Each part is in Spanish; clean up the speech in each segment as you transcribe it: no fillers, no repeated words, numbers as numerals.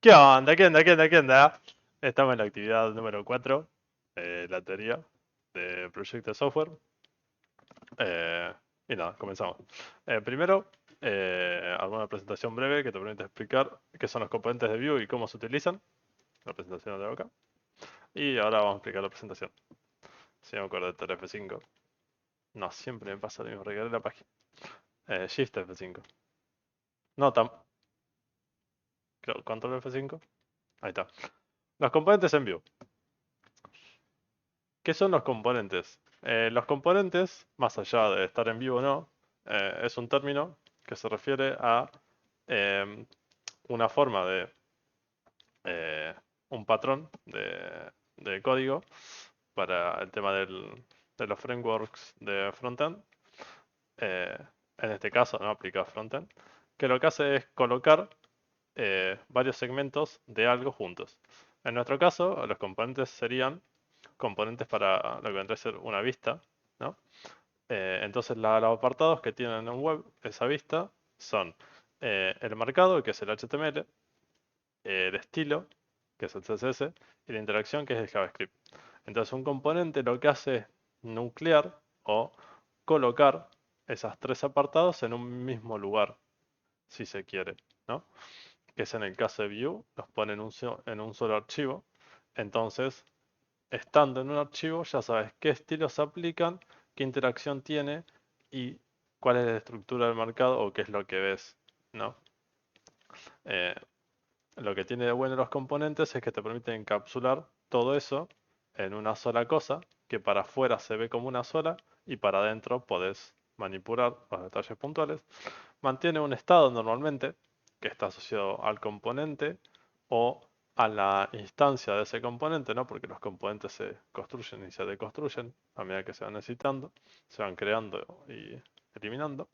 ¿Qué onda? ¿Qué onda? ¿Qué onda? ¿Qué onda? Estamos en la actividad número 4, la teoría de proyecto de software. Eh, y nada, comenzamos. Primero, alguna presentación breve que te permite explicar qué son los componentes de Vue y cómo se utilizan. La presentación de acá. Y ahora vamos a explicar la presentación. Si me acuerdo de F5. No, siempre me pasa lo mismo, regalé la página. Shift F5. No, creo, Control F5. Ahí está. Los componentes en Vue. ¿Qué son los componentes? Los componentes, más allá de estar en vivo o no, es un término que se refiere a em, una forma de eh, un patrón de código para el tema de los frameworks de frontend. eh, en este caso, no aplica frontend, que lo que hace es colocar varios segmentos de algo juntos. En nuestro caso, los componentes serían componentes para lo que vendría a ser una vista, ¿no? Entonces los apartados que tienen en web esa vista son el marcado, que es el HTML, el estilo, que es el CSS, y la interacción, que es el JavaScript. Entonces un componente lo que hace es nuclear o colocar esos tres apartados en un mismo lugar, si se quiere, ¿no? Que es en el caso de Vue, los pone en un solo archivo. Entonces, estando en un archivo, ya sabes qué estilos se aplican, qué interacción tiene y cuál es la estructura del mercado o qué es lo que ves, ¿no? Eh, lo que tiene de bueno los componentes es que te permiten encapsular todo eso en una sola cosa, que para afuera se ve como una sola y para adentro podés manipular los detalles puntuales. Mantiene un estado normalmente que está asociado al componente o a la instancia de ese componente, ¿no? Porque los componentes se construyen y se deconstruyen a medida que se van necesitando, se van creando y eliminando.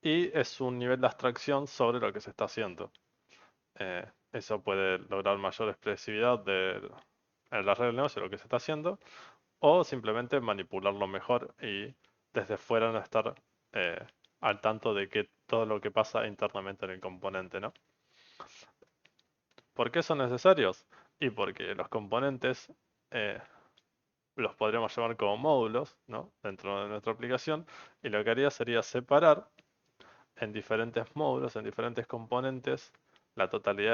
Y es un nivel de abstracción sobre lo que se está haciendo. Eso puede lograr mayor expresividad en la red del negocio, lo que se está haciendo, o simplemente manipularlo mejor y desde fuera no estar eh, al tanto de que todo lo que pasa internamente en el componente, ¿no? ¿Por qué son necesarios? Y porque los componentes eh, los podríamos llamar como módulos, ¿no? Dentro de nuestra aplicación, y lo que haría sería separar en diferentes módulos, en diferentes componentes, la totalidad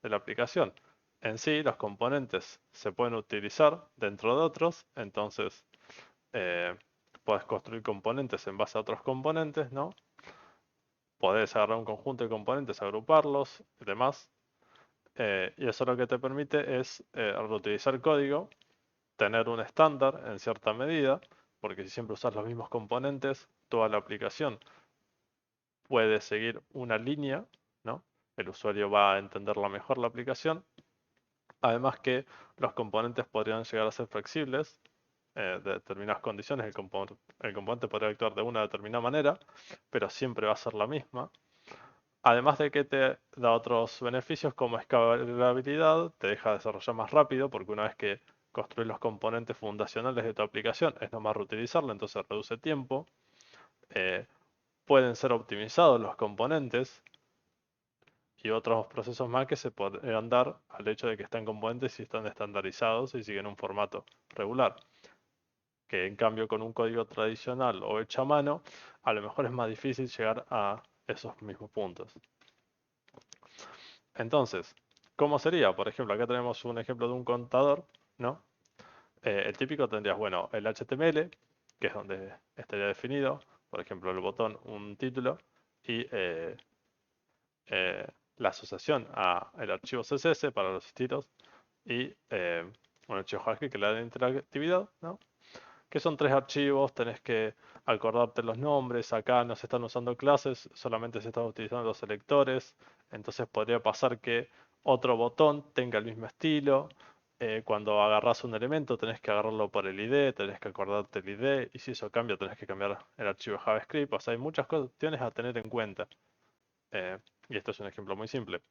de la aplicación. En sí, los componentes se pueden utilizar dentro de otros, entonces eh, puedes construir componentes en base a otros componentes, ¿no? Podés agarrar un conjunto de componentes, agruparlos y demás. Y eso lo que te permite es reutilizar código, tener un estándar en cierta medida, porque si siempre usas los mismos componentes, toda la aplicación puede seguir una línea, ¿no? El usuario va a entenderla mejor la aplicación. Además que los componentes podrían llegar a ser flexibles de determinadas condiciones. El componente podría actuar de una determinada manera, pero siempre va a ser la misma. Además de que te da otros beneficios como escalabilidad, te deja desarrollar más rápido porque una vez que construís los componentes fundacionales de tu aplicación es nomás reutilizarlo, entonces reduce tiempo. Eh, Pueden ser optimizados los componentes y otros procesos más que se podrían dar al hecho de que están componentes y están estandarizados y siguen un formato regular. Que en cambio con un código tradicional o hecho a mano, a lo mejor es más difícil llegar a esos mismos puntos. Entonces, ¿cómo sería? Por ejemplo, acá tenemos un ejemplo de un contador, ¿no? El típico tendrías, bueno, el HTML, que es donde estaría definido, por ejemplo, el botón, un título, y eh, la asociación a el archivo CSS para los estilos y un archivo JavaScript que le da interactividad, ¿no? Que son tres archivos, tenés que acordarte los nombres, acá no se están usando clases, solamente se están utilizando los selectores, entonces podría pasar que otro botón tenga el mismo estilo. Cuando agarras un elemento tenés que agarrarlo por el ID, tenés que acordarte el ID, y si eso cambia tenés que cambiar el archivo JavaScript, o sea, hay muchas cuestiones a tener en cuenta. Eh, y esto es un ejemplo muy simple.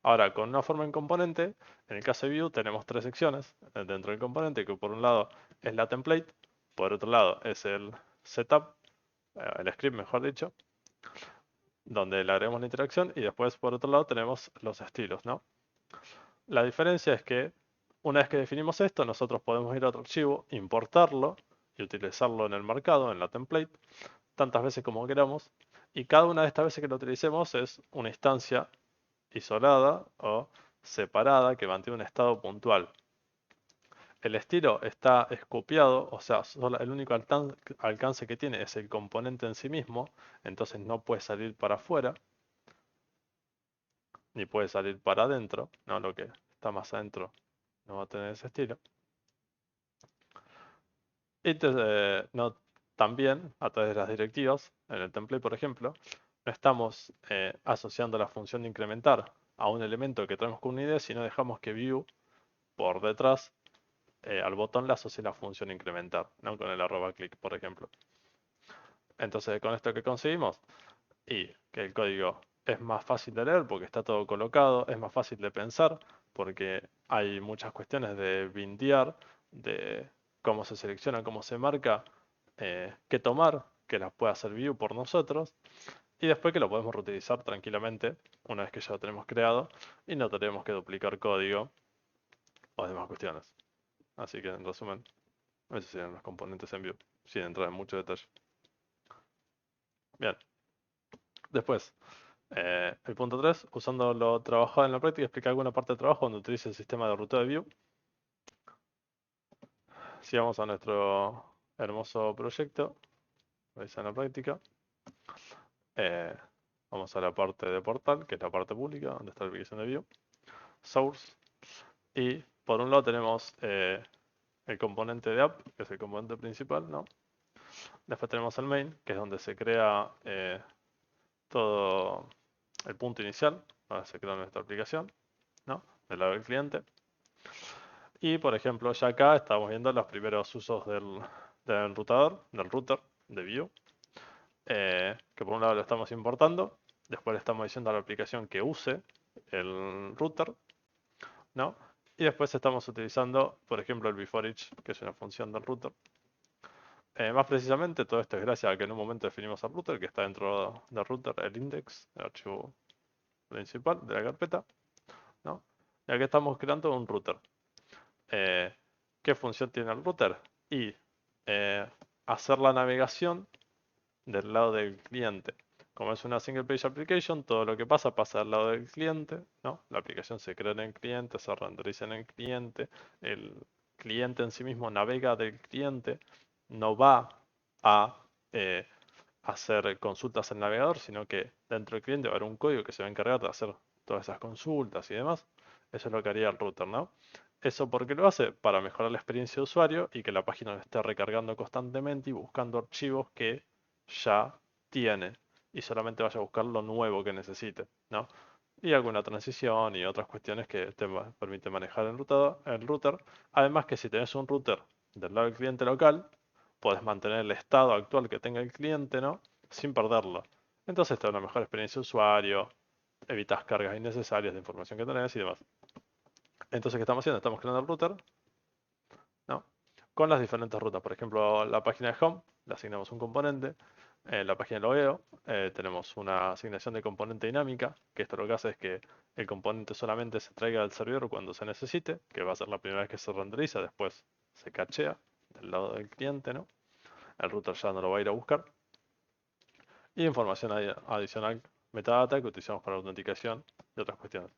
Ahora, con una forma en componente, en el caso de Vue tenemos tres secciones dentro del componente, que por un lado es la template, por otro lado es el setup, el script mejor dicho, donde le agregamos la interacción y después por otro lado tenemos los estilos, ¿no? La diferencia es que una vez que definimos esto, nosotros podemos ir a otro archivo, importarlo y utilizarlo en el marcado, en la template, tantas veces como queramos. Y cada una de estas veces que lo utilicemos es una instancia isolada o separada que mantiene un estado puntual. El estilo está escopiado, o sea, el único alcance que tiene es el componente en sí mismo, entonces no puede salir para afuera, ni puede salir para adentro, ¿no? Lo que está más adentro no va a tener ese estilo. Y no, también, a través de las directivas, en el template, por ejemplo, no estamos asociando la función de incrementar a un elemento que tenemos con una idea, sino dejamos que view por detrás al botón le asocie la función incrementar, ¿no? Con el arroba clic, por ejemplo. Entonces, con esto que conseguimos, y que el código es más fácil de leer porque está todo colocado, es más fácil de pensar porque hay muchas cuestiones de bindear, de cómo se selecciona, cómo se marca, qué tomar, que las puede hacer Vue por nosotros, y después que lo podemos reutilizar tranquilamente una vez que ya lo tenemos creado y no tenemos que duplicar código o demás cuestiones. Así que en resumen, esos serían los componentes en Vue, sin entrar en mucho detalle. Bien, después, el punto 3, usando lo trabajado en la práctica, explica alguna parte del trabajo donde utilice el sistema de ruteo de Vue. Si vamos a nuestro hermoso proyecto, veis en la práctica, eh, vamos a la parte de portal, que es la parte pública, donde está la aplicación de Vue, source, y por un lado tenemos el componente de app, que es el componente principal, ¿no? Después tenemos el main, que es donde se crea todo el punto inicial, donde se crea nuestra aplicación, ¿no? Del lado del cliente. Y por ejemplo, ya acá estamos viendo los primeros usos del enrutador, del router de Vue, que por un lado lo estamos importando, después le estamos diciendo a la aplicación que use el router, ¿no? Y después estamos utilizando, por ejemplo, el before each, que es una función del router. Más precisamente, todo esto es gracias a que en un momento definimos al router, que está dentro del router, el index, el archivo principal de la carpeta, ¿no? Y aquí estamos creando un router. Eh, ¿Qué función tiene el router? Y eh, hacer la navegación del lado del cliente. Como es una single page application, todo lo que pasa pasa al lado del cliente, ¿no? La aplicación se crea en el cliente, se renderiza en el cliente en sí mismo navega del cliente, no va a hacer consultas en el navegador, sino que dentro del cliente va a haber un código que se va a encargar de hacer todas esas consultas y demás. Eso es lo que haría el router, ¿no? ¿Eso por qué lo hace? Para mejorar la experiencia de usuario y que la página no esté recargando constantemente y buscando archivos que ya tiene y solamente vaya a buscar lo nuevo que necesite, ¿no? Y alguna transición y otras cuestiones que te permite manejar el router. Además que si tenés un router del lado del cliente local, podés mantener el estado actual que tenga el cliente, ¿no? Sin perderlo. Entonces te da una mejor experiencia de usuario, evitas cargas innecesarias de información que tenés y demás. Entonces, ¿qué estamos haciendo? Estamos creando el router, ¿no? Con las diferentes rutas. Por ejemplo, la página de home, le asignamos un componente. En la página de logueo tenemos una asignación de componente dinámica, que esto lo que hace es que el componente solamente se traiga al servidor cuando se necesite, que va a ser la primera vez que se renderiza, después se cachea del lado del cliente, ¿no? El router ya no lo va a ir a buscar. Y información adicional, metadata, que utilizamos para la autenticación y otras cuestiones.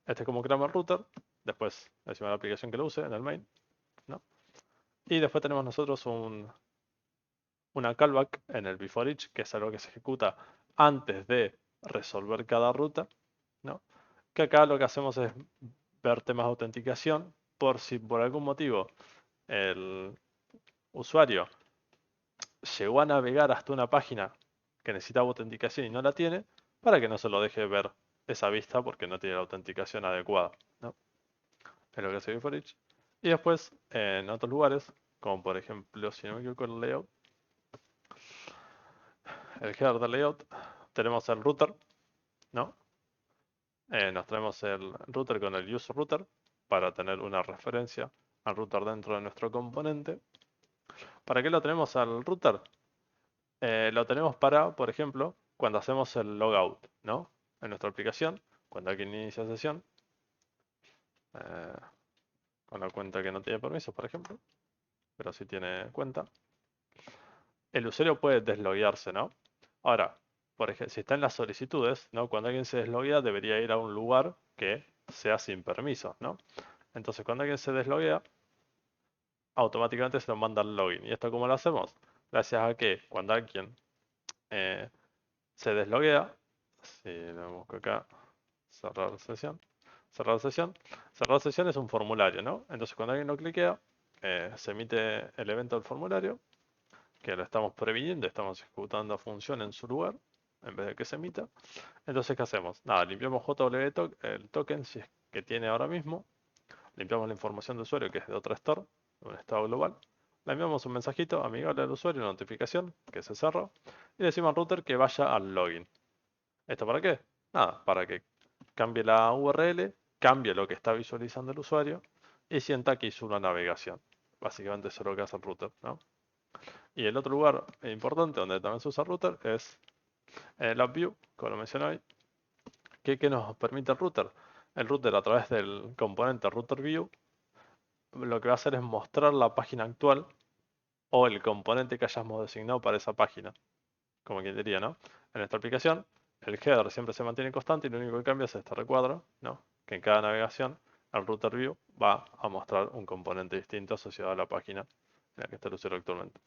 Este es como creamos el router, después decimos la aplicación que lo use en el main, ¿no? Y después tenemos nosotros una callback en el before each, que es algo que se ejecuta antes de resolver cada ruta, ¿no? Que acá lo que hacemos es ver temas de autenticación por si por algún motivo el usuario llegó a navegar hasta una página que necesitaba autenticación y no la tiene, para que no se lo deje ver esa vista porque no tiene la autenticación adecuada, ¿no? Es lo que hace before each. Y después, en otros lugares, como por ejemplo, si no me equivoco, el layout, el header del layout, tenemos el router, ¿no? Nos traemos el router con el user router para tener una referencia al router dentro de nuestro componente. ¿Para qué lo tenemos al router? Lo tenemos para, por ejemplo, cuando hacemos el logout, ¿no? En nuestra aplicación, cuando alguien inicia sesión, eh, con la cuenta que no tiene permisos, por ejemplo, pero sí tiene cuenta, el usuario puede desloguearse, ¿no? Ahora, por ejemplo, si está en las solicitudes, ¿no? Cuando alguien se desloguea debería ir a un lugar que sea sin permiso, ¿no? Entonces, cuando alguien se desloguea, automáticamente se nos manda el login. ¿Y esto cómo lo hacemos? Gracias a que cuando alguien eh, se desloguea, si lo busco acá, cerrar sesión, cerrar sesión, cerrar sesión es un formulario, ¿no? Entonces cuando alguien lo cliquea, se emite el evento del formulario, que lo estamos previniendo, estamos ejecutando función en su lugar, en vez de que se emita. Entonces, ¿qué hacemos? Nada, limpiamos JW el token, si es que tiene ahora mismo, limpiamos la información de usuario que es de otra store, de un estado global. Le enviamos un mensajito amigable al usuario, una notificación que se cerró, y le decimos al router que vaya al login. ¿Esto para qué? Nada, para que cambie la URL, cambie lo que está visualizando el usuario y sienta que hizo una navegación. Básicamente eso es lo que hace el router, ¿no? Y el otro lugar importante donde también se usa el router es el AppView, como lo mencioné hoy. ¿Qué nos permite el router? El router a través del componente routerView lo que va a hacer es mostrar la página actual o el componente que hayamos designado para esa página, como quien diría, ¿no? En esta aplicación, el header siempre se mantiene constante y lo único que cambia es este recuadro, ¿no? Que en cada navegación el router view va a mostrar un componente distinto asociado a la página en la que está el usuario actualmente.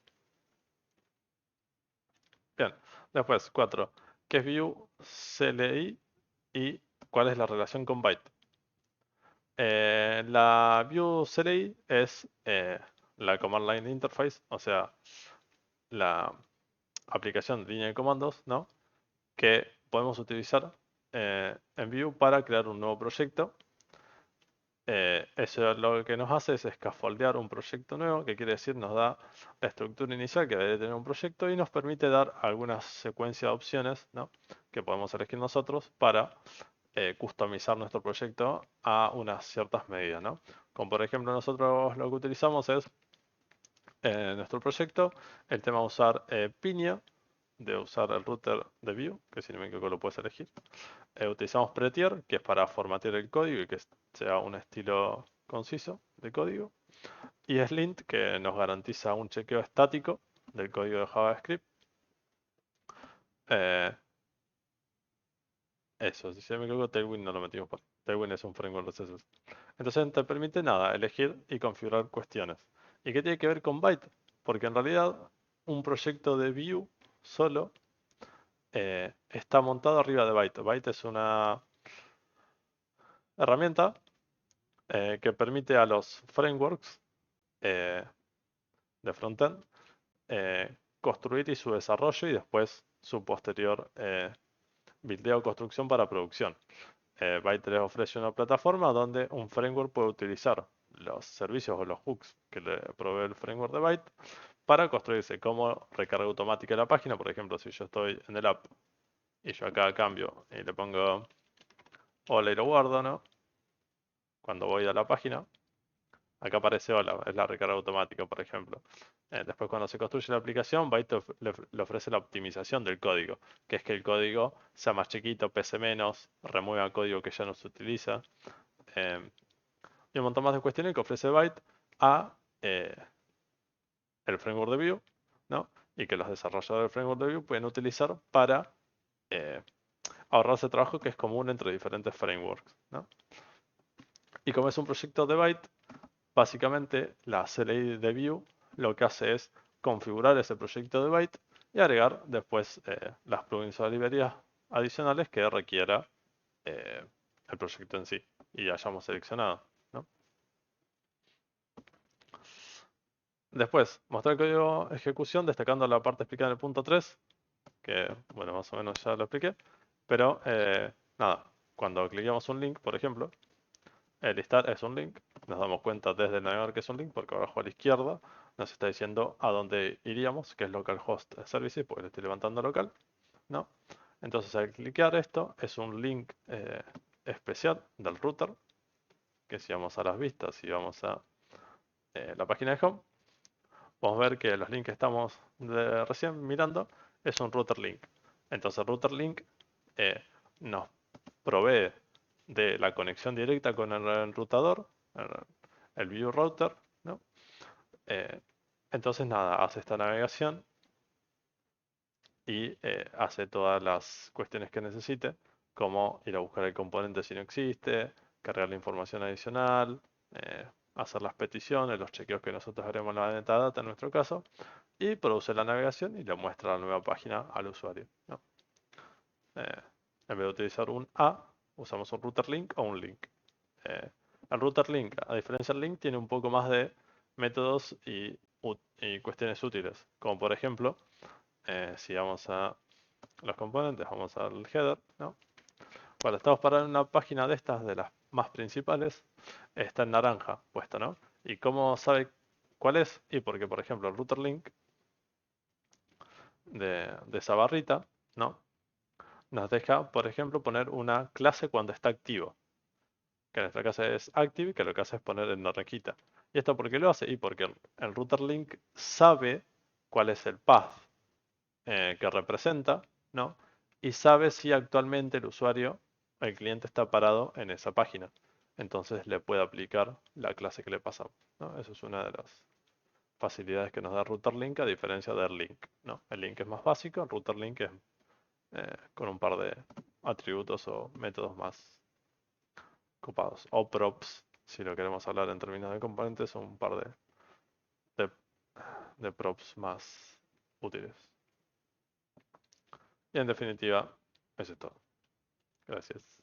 Bien, después 4. ¿Qué es view CLI y cuál es la relación con byte? La view CLI es la Command Line Interface, o sea, la aplicación de línea de comandos, ¿no? Que podemos utilizar en Vue para crear un nuevo proyecto. Eso lo que nos hace es escafoldear un proyecto nuevo, que quiere decir nos da la estructura inicial que debe tener un proyecto y nos permite dar alguna secuencia de opciones, ¿no? Que podemos elegir nosotros para customizar nuestro proyecto a unas ciertas medidas, ¿no? Como por ejemplo nosotros lo que utilizamos es en nuestro proyecto el tema de usar Piña, de usar el router de Vue, que si no me equivoco lo puedes elegir. Utilizamos Prettier, que es para formatear el código y que sea un estilo conciso de código. Y Slint, que nos garantiza un chequeo estático del código de JavaScript. Eh, Eso, si se me equivoco, Tailwind no lo metimos por. Tailwind es un framework de CSS. Entonces te permite nada, elegir y configurar cuestiones. ¿Y qué tiene que ver con Byte? Porque en realidad un proyecto de Vue solo está montado arriba de Byte. Byte es una herramienta que permite a los frameworks eh, de frontend construir y su desarrollo y después su posterior buildeo o construcción para producción. Byte les ofrece una plataforma donde un framework puede utilizar los servicios o los hooks que le provee el framework de Byte para construirse como recarga automática de la página. Por ejemplo, si yo estoy en el app y yo acá cambio y le pongo hola y lo guardo, ¿no? Cuando voy a la página, acá aparece hola, es la recarga automática, por ejemplo. Después cuando se construye la aplicación, Byte le ofrece la optimización del código, que es que el código sea más chiquito, pese menos, remueva código que ya no se utiliza. eh, y un montón más de cuestiones que ofrece Byte a el framework de Vue, ¿no? Y que los desarrolladores del framework de Vue pueden utilizar para eh, ahorrarse trabajo que es común entre diferentes frameworks, ¿no? Y como es un proyecto de Byte, básicamente la CLI de Vue lo que hace es configurar ese proyecto de Byte y agregar después las plugins o librerías adicionales que requiera eh, el proyecto en sí y hayamos seleccionado, ¿no? Después, mostrar el código de ejecución destacando la parte explicada en el punto 3, que bueno, más o menos ya lo expliqué, pero nada, cuando cliqueamos un link, por ejemplo, el listar es un link, nos damos cuenta desde el navegador que es un link porque abajo a la izquierda nos está diciendo a dónde iríamos, que es localhost services, porque le estoy levantando local, ¿no? Entonces al cliquear esto es un link especial del router, que si vamos a las vistas y vamos a la página de home, vamos a ver que los links que estamos recién mirando es un router link. Entonces router link eh, nos provee de la conexión directa con el enrutador, el view router, ¿no? Eh, entonces nada, hace esta navegación y hace todas las cuestiones que necesite, como ir a buscar el componente si no existe, cargar la información adicional, hacer las peticiones, los chequeos que nosotros haremos en la metadata en nuestro caso, y produce la navegación y le muestra la nueva página al usuario, ¿no? Eh, en vez de utilizar un A, usamos un router link o un link. Eh, el router link, a diferencia del link, tiene un poco más de métodos y cuestiones útiles, como por ejemplo, si vamos a los componentes, vamos al header, ¿no? Cuando estamos para una página de estas, de las más principales, está en naranja puesta, ¿no? ¿Y cómo sabe cuál es? Y porque, por ejemplo, el router link de esa barrita, ¿no? Nos deja, por ejemplo, poner una clase cuando está activo, que en nuestra caso es active, que lo que hace es poner en naranjita. ¿Y esto por qué lo hace? Y porque el router link sabe cuál es el path que representa, ¿no? Y sabe si actualmente el usuario, el cliente está parado en esa página. Entonces le puede aplicar la clase que le pasamos, ¿no? Eso es una de las facilidades que nos da router link a diferencia del link, ¿no? El link es más básico, el router link es con un par de atributos o métodos más copados. O props, si lo queremos hablar en términos de componentes, son un par de, de props más útiles. Y en definitiva, eso es todo. Gracias.